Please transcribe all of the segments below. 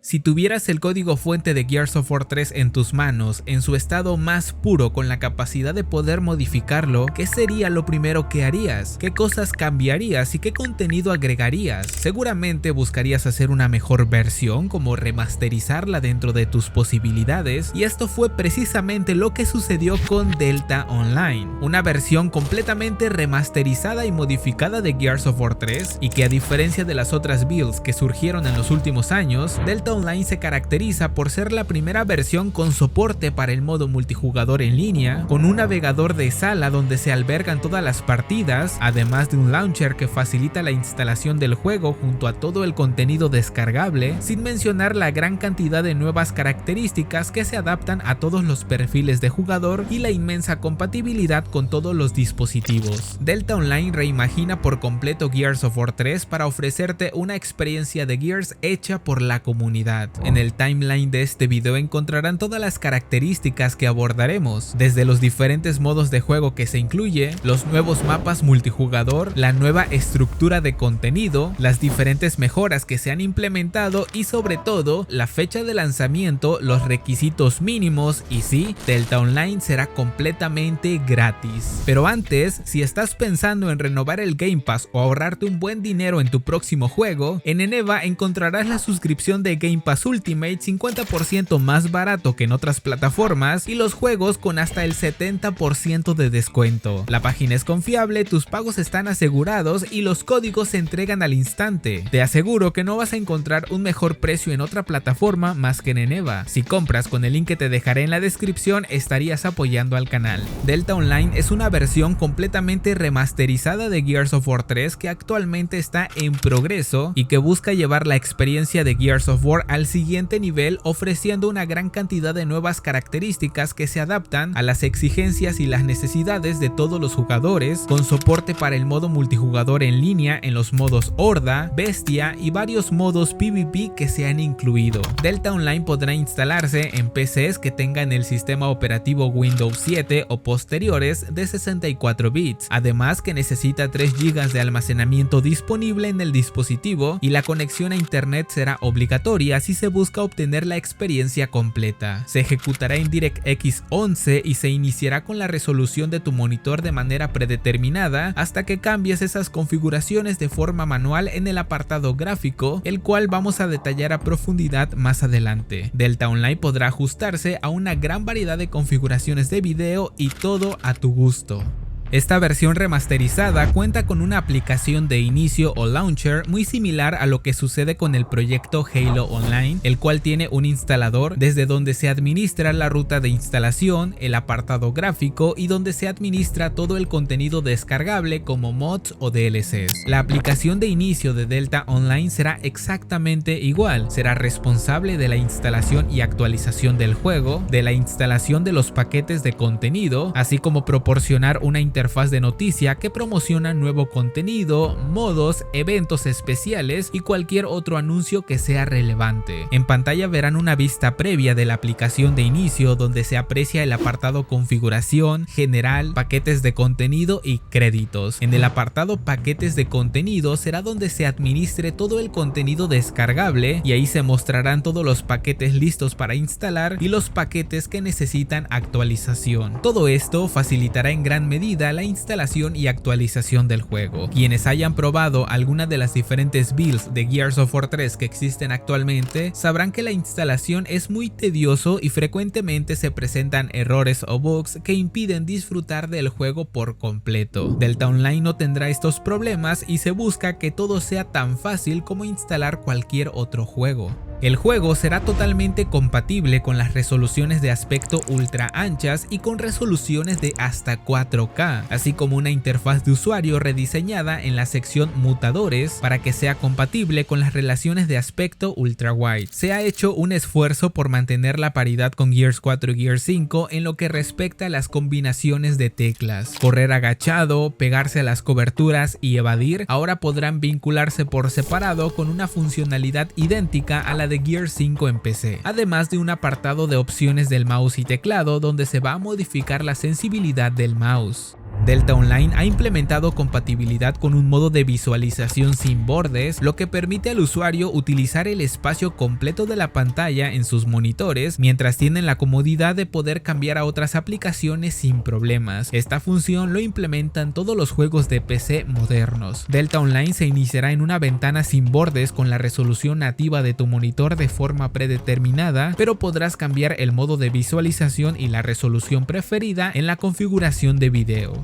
Si tuvieras el código fuente de Gears of War 3 en tus manos, en su estado más puro con la capacidad de poder modificarlo, ¿qué sería lo primero que harías? ¿Qué cosas cambiarías y qué contenido agregarías? Seguramente buscarías hacer una mejor versión, como remasterizarla dentro de tus posibilidades, y esto fue precisamente lo que sucedió con Delta Online, una versión completamente remasterizada y modificada de Gears of War 3, y que a diferencia de las otras builds que surgieron en los últimos años, Delta Online se caracteriza por ser la primera versión con soporte para el modo multijugador en línea, con un navegador de sala donde se albergan todas las partidas, además de un launcher que facilita la instalación del juego junto a todo el contenido descargable, sin mencionar la gran cantidad de nuevas características que se adaptan a todos los perfiles de jugador y la inmensa compatibilidad con todos los dispositivos. Delta Online reimagina por completo Gears of War 3 para ofrecerte una experiencia de Gears hecha por la comunidad. En el timeline de este video encontrarán todas las características que abordaremos, desde los diferentes modos de juego que se incluye, los nuevos mapas multijugador, la nueva estructura de contenido, las diferentes mejoras que se han implementado y sobre todo la fecha de lanzamiento, los requisitos mínimos y sí, Delta Online será completamente gratis. Pero antes, si estás pensando en renovar el Game Pass o ahorrarte un buen dinero en tu próximo juego, en Eneba encontrarás la suscripción de Game Pass Ultimate 50% más barato que en otras plataformas y los juegos con hasta el 70% de descuento. La página es confiable, tus pagos están asegurados y los códigos se entregan al instante. Te aseguro que no vas a encontrar un mejor precio en otra plataforma más que en Eneba. Si compras con el link que te dejaré en la descripción, estarías apoyando al canal. Delta Online es una versión completamente remasterizada de Gears of War 3 que actualmente está en progreso y que busca llevar la experiencia de Gears of War al siguiente nivel, ofreciendo una gran cantidad de nuevas características que se adaptan a las exigencias y las necesidades de todos los jugadores, con soporte para el modo multijugador en línea en los modos Horda, Bestia y varios modos PvP que se han incluido. Delta Online podrá instalarse en PCs que tengan el sistema operativo Windows 7 o posteriores de 64 bits, además que necesita 3 GB de almacenamiento disponible en el dispositivo y la conexión a internet será obligatoria si se busca obtener la experiencia completa. Se ejecutará en DirectX 11 y se iniciará con la resolución de tu monitor de manera predeterminada hasta que cambies esas configuraciones de forma manual en el apartado gráfico, el cual vamos a detallar a profundidad más adelante. Delta Online podrá ajustarse a una gran variedad de configuraciones de video y todo a tu gusto. Esta versión remasterizada cuenta con una aplicación de inicio o launcher muy similar a lo que sucede con el proyecto Halo Online, el cual tiene un instalador desde donde se administra la ruta de instalación, el apartado gráfico y donde se administra todo el contenido descargable como mods o DLCs. La aplicación de inicio de Delta Online será exactamente igual, será responsable de la instalación y actualización del juego, de la instalación de los paquetes de contenido, así como proporcionar una interfaz de noticia que promociona nuevo contenido, modos, eventos especiales y cualquier otro anuncio que sea relevante. En pantalla verán una vista previa de la aplicación de inicio donde se aprecia el apartado configuración, general, paquetes de contenido y créditos. En el apartado paquetes de contenido será donde se administre todo el contenido descargable y ahí se mostrarán todos los paquetes listos para instalar y los paquetes que necesitan actualización. Todo esto facilitará en gran medida la instalación y actualización del juego. Quienes hayan probado alguna de las diferentes builds de Gears of War 3 que existen actualmente sabrán que la instalación es muy tedioso y frecuentemente se presentan errores o bugs que impiden disfrutar del juego por completo. Delta Online no tendrá estos problemas y se busca que todo sea tan fácil como instalar cualquier otro juego. El juego será totalmente compatible con las resoluciones de aspecto ultra anchas y con resoluciones de hasta 4K, así como una interfaz de usuario rediseñada en la sección mutadores para que sea compatible con las relaciones de aspecto ultra wide. Se ha hecho un esfuerzo por mantener la paridad con Gears 4 y Gears 5 en lo que respecta a las combinaciones de teclas. Correr agachado, pegarse a las coberturas y evadir ahora podrán vincularse por separado con una funcionalidad idéntica a la de Gears 5 en PC, además de un apartado de opciones del mouse y teclado donde se va a modificar la sensibilidad del mouse. Delta Online ha implementado compatibilidad con un modo de visualización sin bordes, lo que permite al usuario utilizar el espacio completo de la pantalla en sus monitores, mientras tienen la comodidad de poder cambiar a otras aplicaciones sin problemas. Esta función lo implementan todos los juegos de PC modernos. Delta Online se iniciará en una ventana sin bordes con la resolución nativa de tu monitor de forma predeterminada, pero podrás cambiar el modo de visualización y la resolución preferida en la configuración de video.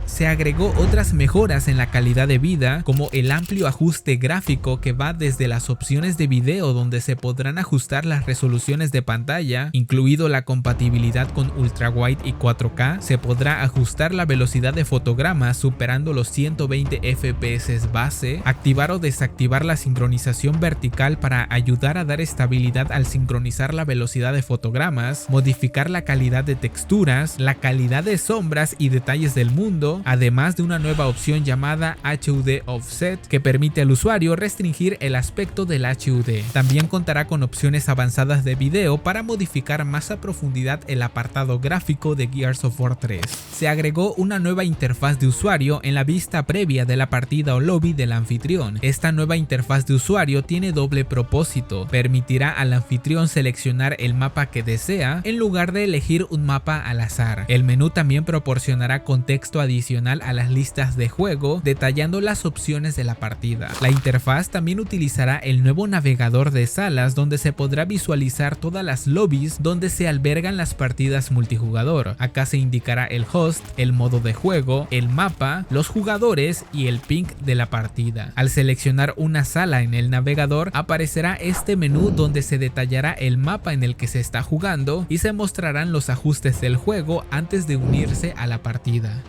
Se agregó otras mejoras en la calidad de vida, como el amplio ajuste gráfico que va desde las opciones de video donde se podrán ajustar las resoluciones de pantalla, incluido la compatibilidad con ultrawide y 4K. Se podrá ajustar la velocidad de fotogramas superando los 120 FPS base, activar o desactivar la sincronización vertical para ayudar a dar estabilidad al sincronizar la velocidad de fotogramas, modificar la calidad de texturas, la calidad de sombras y detalles del mundo, además de una nueva opción llamada HUD Offset que permite al usuario restringir el aspecto del HUD. También contará con opciones avanzadas de video para modificar más a profundidad el apartado gráfico de Gears of War 3. Se agregó una nueva interfaz de usuario en la vista previa de la partida o lobby del anfitrión. Esta nueva interfaz de usuario tiene doble propósito. Permitirá al anfitrión seleccionar el mapa que desea en lugar de elegir un mapa al azar. El menú también proporcionará contexto adicional a las listas de juego, detallando las opciones de la partida. La interfaz también utilizará el nuevo navegador de salas, donde se podrá visualizar todas las lobbies donde se albergan las partidas multijugador. Acá se indicará el host, el modo de juego, el mapa, los jugadores y el ping de la partida. Al seleccionar una sala en el navegador, aparecerá este menú donde se detallará el mapa en el que se está jugando y se mostrarán los ajustes del juego antes de unirse a la partida.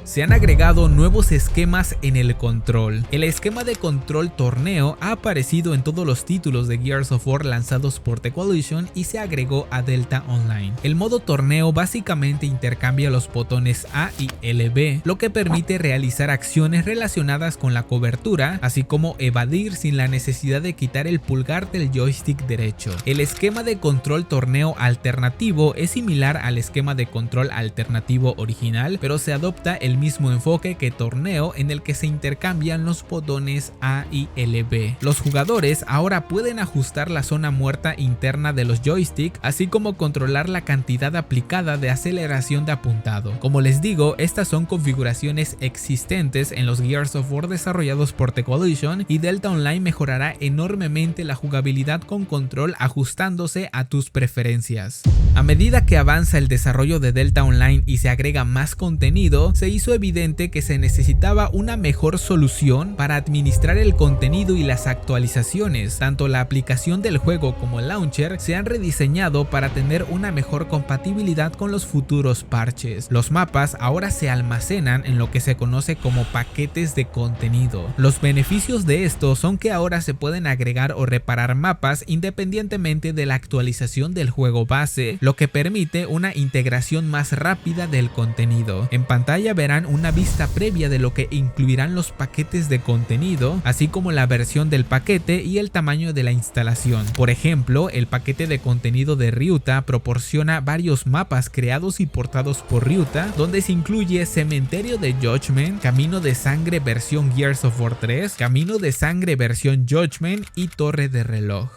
Se han agregado nuevos esquemas en el control. El esquema de control torneo ha aparecido en todos los títulos de Gears of War lanzados por The Coalition y se agregó a Delta Online. El modo torneo básicamente intercambia los botones A y LB, lo que permite realizar acciones relacionadas con la cobertura, así como evadir sin la necesidad de quitar el pulgar del joystick derecho. El esquema de control torneo alternativo es similar al esquema de control alternativo original, pero se adopta el mismo enfoque que torneo, en el que se intercambian los botones A y LB. Los jugadores ahora pueden ajustar la zona muerta interna de los joysticks, así como controlar la cantidad aplicada de aceleración de apuntado. Como les digo, estas son configuraciones existentes en los Gears of War desarrollados por The Coalition, y Delta Online mejorará enormemente la jugabilidad con control ajustándose a tus preferencias. A medida que avanza el desarrollo de Delta Online y se agrega más contenido, se hizo evidente que se necesitaba una mejor solución para administrar el contenido y las actualizaciones. Tanto la aplicación del juego como el launcher se han rediseñado para tener una mejor compatibilidad con los futuros parches. Los mapas ahora se almacenan en lo que se conoce como paquetes de contenido. Los beneficios de esto son que ahora se pueden agregar o reparar mapas independientemente de la actualización del juego base, lo que permite una integración más rápida del contenido. En pantalla verán una vista previa de lo que incluirán los paquetes de contenido, así como la versión del paquete y el tamaño de la instalación. Por ejemplo, el paquete de contenido de Ryuta proporciona varios mapas creados y portados por Ryuta, donde se incluye Cementerio de Judgment, Camino de Sangre versión Gears of War 3, Camino de Sangre versión Judgment y Torre de Reloj.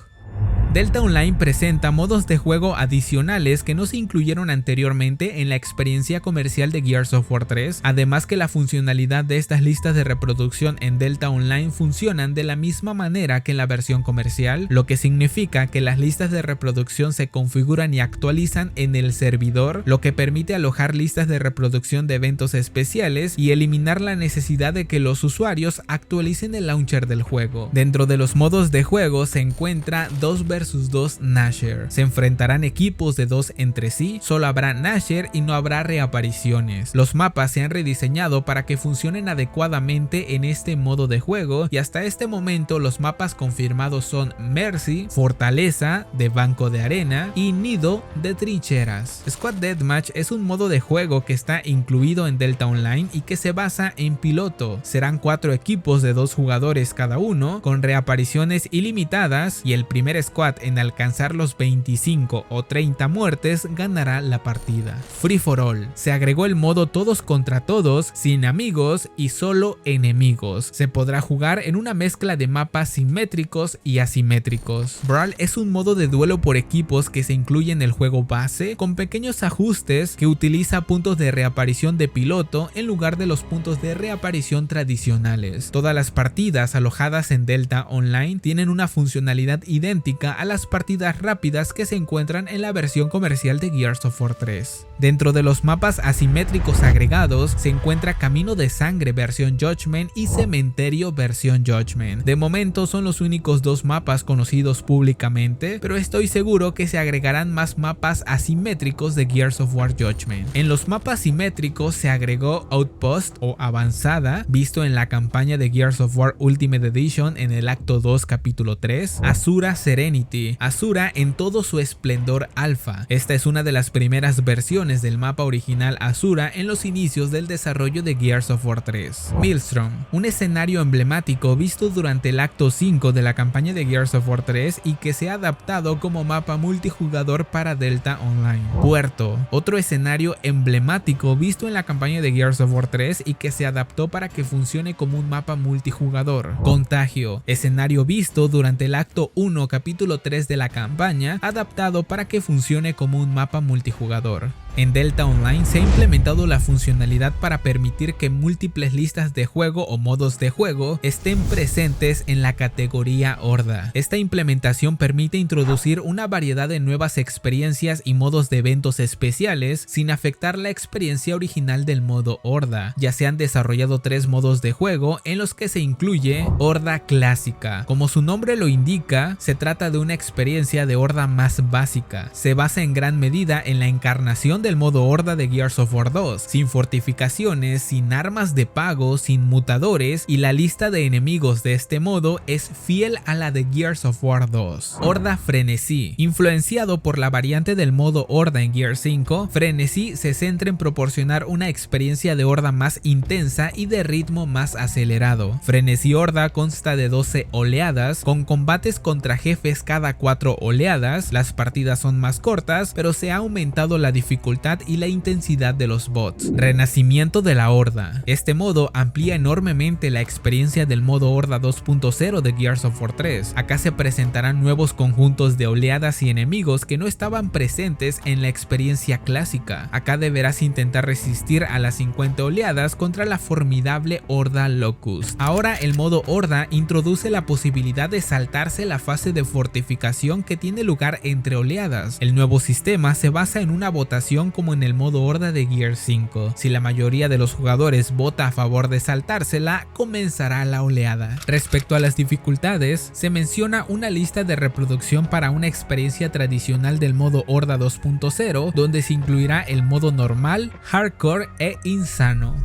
Delta Online presenta modos de juego adicionales que no se incluyeron anteriormente en la experiencia comercial de Gears of War 3, además que la funcionalidad de estas listas de reproducción en Delta Online funcionan de la misma manera que en la versión comercial, lo que significa que las listas de reproducción se configuran y actualizan en el servidor, lo que permite alojar listas de reproducción de eventos especiales y eliminar la necesidad de que los usuarios actualicen el launcher del juego. Dentro de los modos de juego se encuentra 2 vs 2 Nasher. Se enfrentarán equipos de 2 entre sí, solo habrá Nasher y no habrá reapariciones. Los mapas se han rediseñado para que funcionen adecuadamente en este modo de juego, y hasta este momento los mapas confirmados son Mercy, Fortaleza de Banco de Arena y Nido de Trincheras. Squad Deathmatch es un modo de juego que está incluido en Delta Online y que se basa en piloto. Serán 4 equipos de 2 jugadores cada uno, con reapariciones ilimitadas, y el primer squad squad en alcanzar los 25 o 30 muertes ganará la partida. Free for All. Se agregó el modo todos contra todos, sin amigos y solo enemigos. Se podrá jugar en una mezcla de mapas simétricos y asimétricos. Brawl es un modo de duelo por equipos que se incluye en el juego base, con pequeños ajustes que utiliza puntos de reaparición de piloto en lugar de los puntos de reaparición tradicionales. Todas las partidas alojadas en Delta Online tienen una funcionalidad idéntica a las partidas rápidas que se encuentran en la versión comercial de Gears of War 3. Dentro de los mapas asimétricos agregados se encuentra Camino de Sangre versión Judgment y Cementerio versión Judgment. De momento son los únicos dos mapas conocidos públicamente, pero estoy seguro que se agregarán más mapas asimétricos de Gears of War Judgment. En los mapas simétricos se agregó Outpost o Avanzada, visto en la campaña de Gears of War Ultimate Edition en el acto 2 capítulo 3, Azura Serenity, Azura en todo su esplendor alfa. Esta es una de las primeras versiones del mapa original Azura en los inicios del desarrollo de Gears of War 3. Maelstrom, un escenario emblemático visto durante el acto 5 de la campaña de Gears of War 3 y que se ha adaptado como mapa multijugador para Delta Online. Puerto, otro escenario emblemático visto en la campaña de Gears of War 3 y que se adaptó para que funcione como un mapa multijugador. Contagio, escenario visto durante el acto 1 capítulo 3 de la campaña, adaptado para que funcione como un mapa multijugador. En Delta Online se ha implementado la funcionalidad para permitir que múltiples listas de juego o modos de juego estén presentes en la categoría Horda. Esta implementación permite introducir una variedad de nuevas experiencias y modos de eventos especiales sin afectar la experiencia original del modo Horda. Ya se han desarrollado 3 modos de juego en los que se incluye Horda Clásica. Como su nombre lo indica, se trata de una experiencia de Horda más básica. Se basa en gran medida en la encarnación del modo Horda de Gears of War 2, sin fortificaciones, sin armas de pago, sin mutadores, y la lista de enemigos de este modo es fiel a la de Gears of War 2. Horda Frenesí. Influenciado por la variante del modo Horda en Gears 5, Frenesí se centra en proporcionar una experiencia de Horda más intensa y de ritmo más acelerado. Frenesí Horda consta de 12 oleadas, con combates contra jefes cada 4 oleadas. Las partidas son más cortas, pero se ha aumentado la dificultad y la intensidad de los bots. Renacimiento de la Horda. Este modo amplía enormemente la experiencia del modo Horda 2.0 de Gears of War 3. Acá se presentarán nuevos conjuntos de oleadas y enemigos que no estaban presentes en la experiencia clásica. Acá deberás intentar resistir a las 50 oleadas contra la formidable Horda Locust. Ahora el modo Horda introduce la posibilidad de saltarse la fase de fortificación que tiene lugar entre oleadas. El nuevo sistema se basa en una votación como en el modo Horda de Gears 5. Si la mayoría de los jugadores vota a favor de saltársela, comenzará la oleada. Respecto a las dificultades, se menciona una lista de reproducción para una experiencia tradicional del modo Horda 2.0, donde se incluirá el modo normal, hardcore e insano.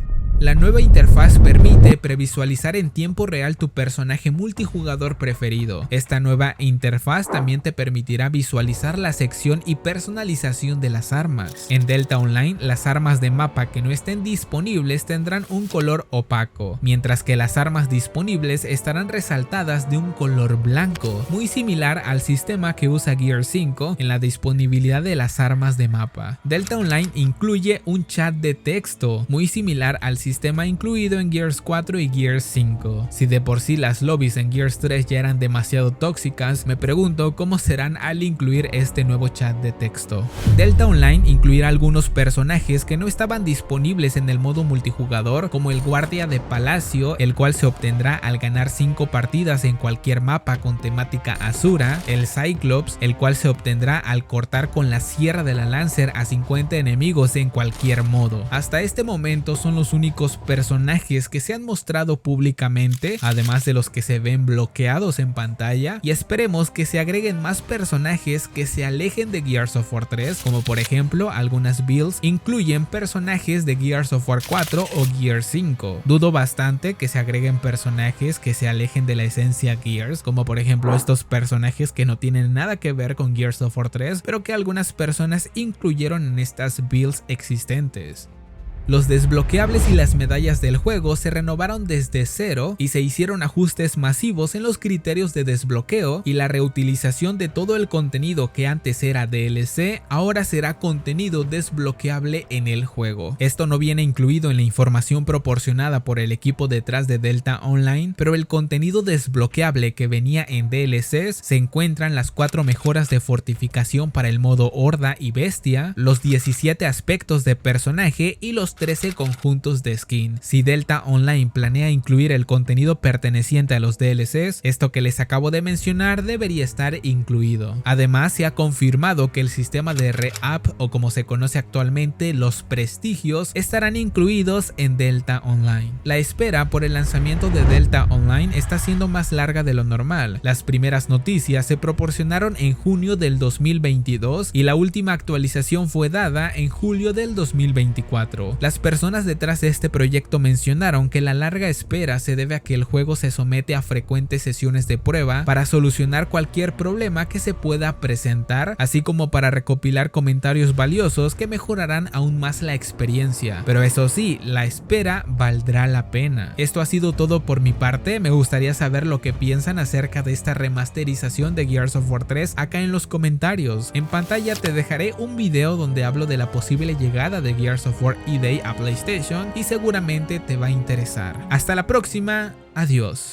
La nueva interfaz permite previsualizar en tiempo real tu personaje multijugador preferido. Esta nueva interfaz también te permitirá visualizar la sección y personalización de las armas. En Delta Online, las armas de mapa que no estén disponibles tendrán un color opaco, mientras que las armas disponibles estarán resaltadas de un color blanco, muy similar al sistema que usa Gears 5 en la disponibilidad de las armas de mapa. Delta Online incluye un chat de texto, muy similar al sistema incluido en Gears 4 y Gears 5. Si de por sí las lobbies en Gears 3 ya eran demasiado tóxicas, me pregunto cómo serán al incluir este nuevo chat de texto. Delta Online incluirá algunos personajes que no estaban disponibles en el modo multijugador, como el guardia de palacio, el cual se obtendrá al ganar 5 partidas en cualquier mapa con temática Azura, el Cyclops, el cual se obtendrá al cortar con la sierra de la Lancer a 50 enemigos en cualquier modo. Hasta este momento son los únicos personajes que se han mostrado públicamente, además de los que se ven bloqueados en pantalla, y esperemos que se agreguen más personajes que se alejen de Gears of War 3, como por ejemplo algunas builds incluyen personajes de Gears of War 4 o Gears 5. Dudo bastante que se agreguen personajes que se alejen de la esencia Gears, como por ejemplo estos personajes que no tienen nada que ver con Gears of War 3, pero que algunas personas incluyeron en estas builds existentes. Los desbloqueables y las medallas del juego se renovaron desde cero y se hicieron ajustes masivos en los criterios de desbloqueo, y la reutilización de todo el contenido que antes era DLC ahora será contenido desbloqueable en el juego. Esto no viene incluido en la información proporcionada por el equipo detrás de Delta Online, pero el contenido desbloqueable que venía en DLCs se encuentran las 4 mejoras de fortificación para el modo Horda y Bestia, los 17 aspectos de personaje y los 13 conjuntos de skin. Si Delta Online planea incluir el contenido perteneciente a los DLCs, esto que les acabo de mencionar debería estar incluido. Además, se ha confirmado que el sistema de re-up, o como se conoce actualmente, los prestigios, estarán incluidos en Delta Online. La espera por el lanzamiento de Delta Online está siendo más larga de lo normal. Las primeras noticias se proporcionaron en junio del 2022 y la última actualización fue dada en julio del 2024. Las personas detrás de este proyecto mencionaron que la larga espera se debe a que el juego se somete a frecuentes sesiones de prueba para solucionar cualquier problema que se pueda presentar, así como para recopilar comentarios valiosos que mejorarán aún más la experiencia. Pero eso sí, la espera valdrá la pena. Esto ha sido todo por mi parte. Me gustaría saber lo que piensan acerca de esta remasterización de Gears of War 3 acá en los comentarios. En pantalla te dejaré un video donde hablo de la posible llegada de Gears of War EA a PlayStation y seguramente te va a interesar. Hasta la próxima, adiós.